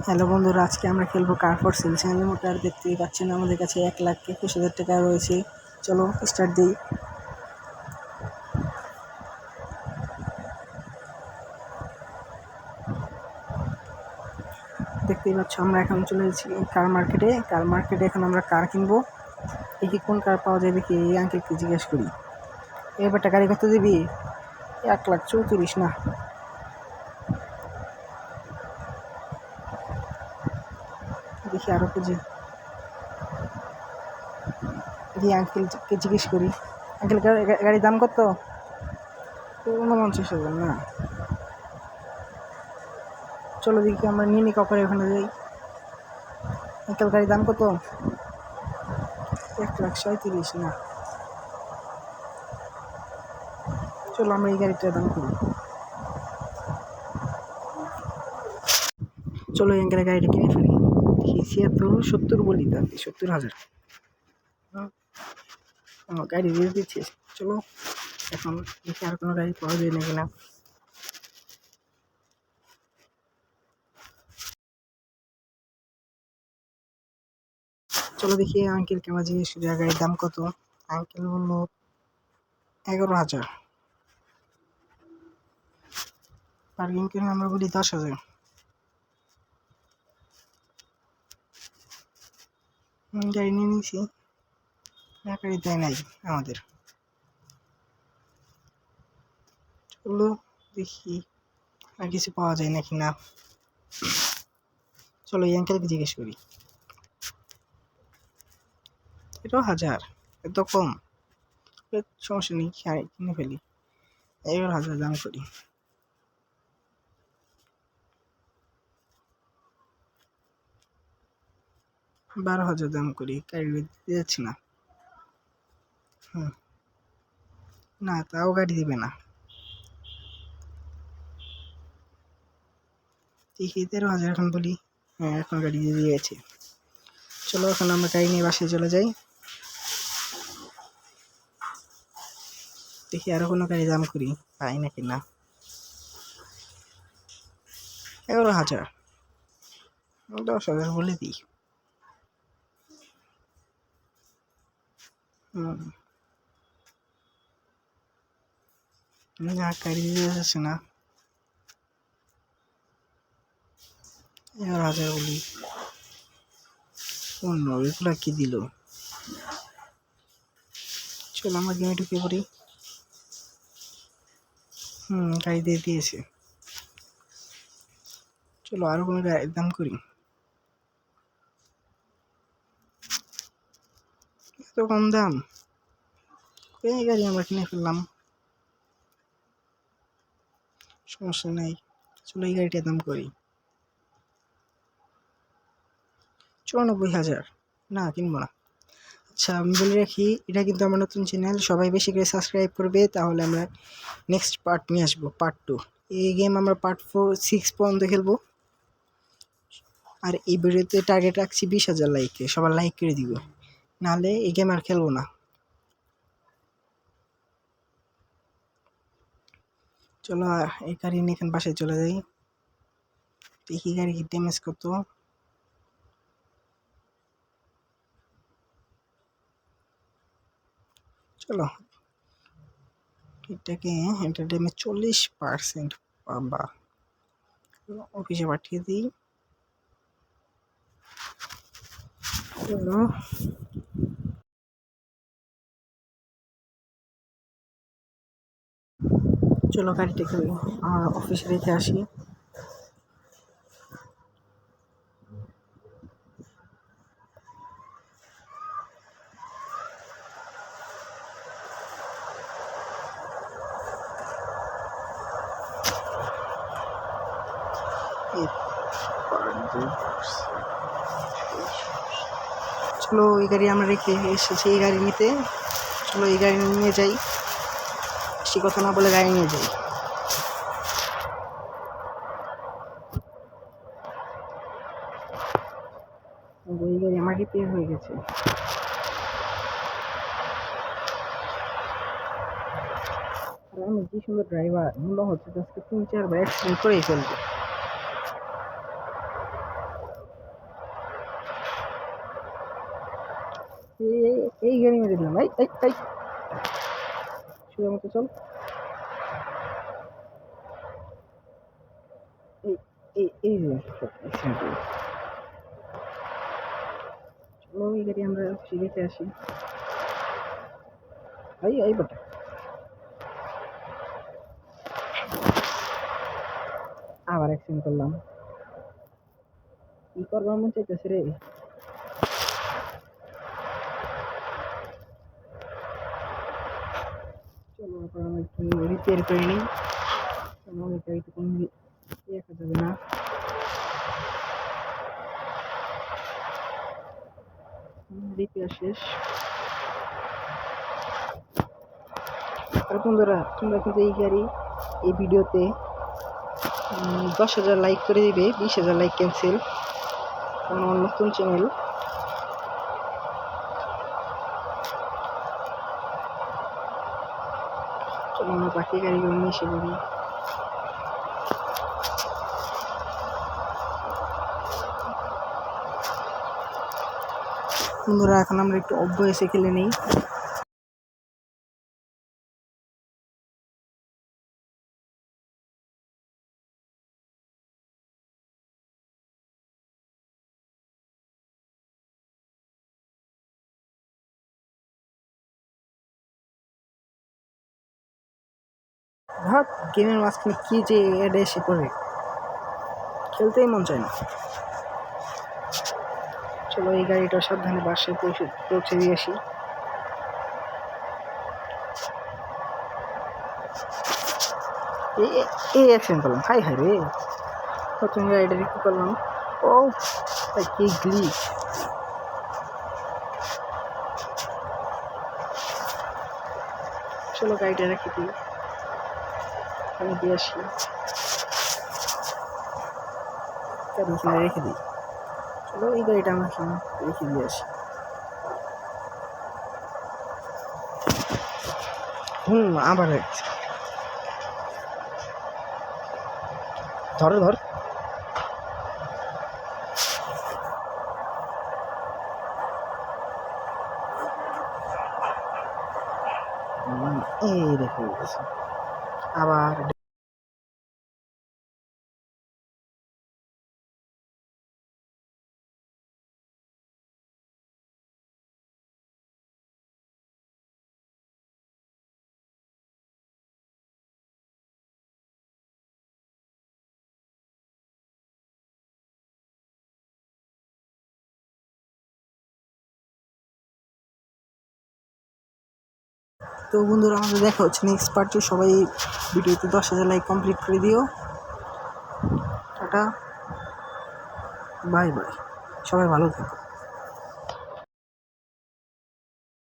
Hello বন্ধুরা, আজকে আমরা খেলবো কার ফর সেল চ্যানেল মোটর। দেখতেই পাচ্ছেন আমাদের কাছে 1,21,000 টাকা রয়েছে। চলো স্টার্ট দিই। দেখতেই পাচ্ছ আমরা এখন চলে এসেছি কার মার্কেটে এখন আমরা কার কিনবো। দেখি কোন কার পাওয়া যায়, দেখি এই আঙ্কেলকে জিজ্ঞেস করি। এবারটা গাড়ি কত দিবি? 1,34,000 না, দেখি আরো খুঁজি। দেখি আঙ্কেলকে জিজ্ঞেস করি, আঙ্কেল গাড়ির দাম কত? 49,000 না। চলো দেখি আমরা নিয়ে নিই, কাপড়ে ওখানে যাই। আঙ্কেল গাড়ির দাম কত? 1,37,000 না। চলো আমরা এই গাড়িটার দাম করি। চলো অ্যাঙ্কেলের গাড়িটা কিনে ফেলি। দেখি 70 বলি, তো 70,000 গাড়ি দিয়ে দিচ্ছে। চলো এখন দেখি আর কোনো গাড়ি পাওয়া যায় না কিনা। চলো দেখি আঙ্কেলকে আমরা জিজ্ঞেস করি গাড়ির দাম কত। আঙ্কেল বললো 11,000। পার্কিং করে আমরা বলি 10,000। গাড়ি নিয়ে নিয়েছি, গাড়ি দেয় নাই আমাদের। চলো দেখি আর কিছু পাওয়া যায় নাকি না। চলো এই আঙ্কেলকে জিজ্ঞেস করি। 13,000 এত কম? সমস্যা নেই, কিনে ফেলি। 11,000 দাম করি। 12,000 দাম করি, গাড়ি দিতে যাচ্ছি না। না, তাও গাড়ি দিবে না। দেখি 13,000 এখন বলি। হ্যাঁ, এখন গাড়ি দিয়ে দিয়েছে। চলো এখন আমরা গাড়ি নিয়ে বাসায় চলে যাই। দেখি আরো কোনো গাড়ি দাম করি, পাই নাকি না। 11,000, 10,000 বলে দিই। না, গাড়ি দিতে যাচ্ছে না। 11,000 বলি। অন্য এগুলা কি দিল? চলো আমরা গেমে ঢুকে পড়ি। গাড়ি দিয়ে দিয়েছে। চলো আরো কোনো গাড়ির দাম করি। এত কম দাম, এই গাড়ি আমরা কিনে ফেললাম। সমস্যা নাই, চলো এই গাড়িটার দাম করি 94,000। না, কিনবো না। আচ্ছা, আমি বলে রাখি, এটা কিন্তু আমার নতুন চ্যানেল, সবাই বেশি করে সাবস্ক্রাইব করবে, তাহলে আমরা নেক্সট পার্ট নিয়ে আসবো, পার্ট 2। এই গেম আমরা পার্ট 4-6 পর্যন্ত খেলবো। আর এই ভিডিওতে টার্গেট রাখছি 20,000 লাইকে, সবার লাইক করে দিব, নাহলে এই গেম আর খেলবো না। চলো এই গাড়ি নিয়ে এখানে বাসায় চলে যাই। দেখি গাড়ি কি ড্যামেজ কত। চলো এটাকে, এটা ড্যামেজ 40%। বাবা, অফিসে পাঠিয়ে দিই। চলো চলো গাড়িটাকে আমার অফিসে রেখে আসি। চলো এই গাড়ি আমরা রেখে এসেছি এই গাড়ি নিতে। চলো এই গাড়ি নিয়ে যাই, বেশি কথা না বলে গাড়ি নিয়ে যাই। এই গাড়ি আমার রিপেয়ার হয়ে গেছে। আর আমি কি সুন্দর ড্রাইভার, মনে হচ্ছে আজকে 3-4 বার অ্যাক্সিডেন্ট করেই ফেলবো। এই গাড়ি মেরে দিলাম। এই এই এই সোজা মতো চল। এই এই এই যে চলো এই গাড়ি আমরা ফিরেতে আসি। এই এই বটে আবার অ্যাক্সিডেন্ট করলাম। কি করবার মন চাইতেছে রে। চলো আবার আমরা একটু রিপেয়ার করে নিই, কারণ গাড়িতে কোনো দেখা যাবে না। রিপেয়ার শেষ। আর বন্ধুরা তোমরা কিন্তু এই গাড়ি এই ভিডিওতে 10,000 লাইক করে দিবে। 20,000 লাইক ক্যান্সেল, কারণ আমার নতুন চ্যানেল। চলো আমরা বাকি গাড়িগুলো নিয়ে এসে পড়ি। বন্ধুরা এখন আমরা একটু অভ্যাসে খেলে নিই। ভাব গেমের মাঝখানে কি যে অ্যাড এসে পড়ে, খেলতেই মন চায় না। চলো এই গাড়িটা সাবধানে বাসায় পৌঁছে দিয়ে আসি। এই অ্যাক্সিডেন্ট করলাম, হাই হাই রে। প্রথম গাড়িটা কি করলাম, ও কি গ্লিচ। চলো গাড়িটা রেখে দিই, আমি দিয়ে আসি। রেখে দিই। চলো এই গাড়িটা আমরা রেখে দিয়ে আসি। আবার ধর ধর। এই রেখে দিয়েছি আবার। তো বন্ধুরা আমাদের দেখা হচ্ছে নেক্সট পার্টে। সবাই ভিডিওতে 10,000 লাইক কমপ্লিট করে দিও। টাটা, বাই বাই, সবাই ভালো থেকো।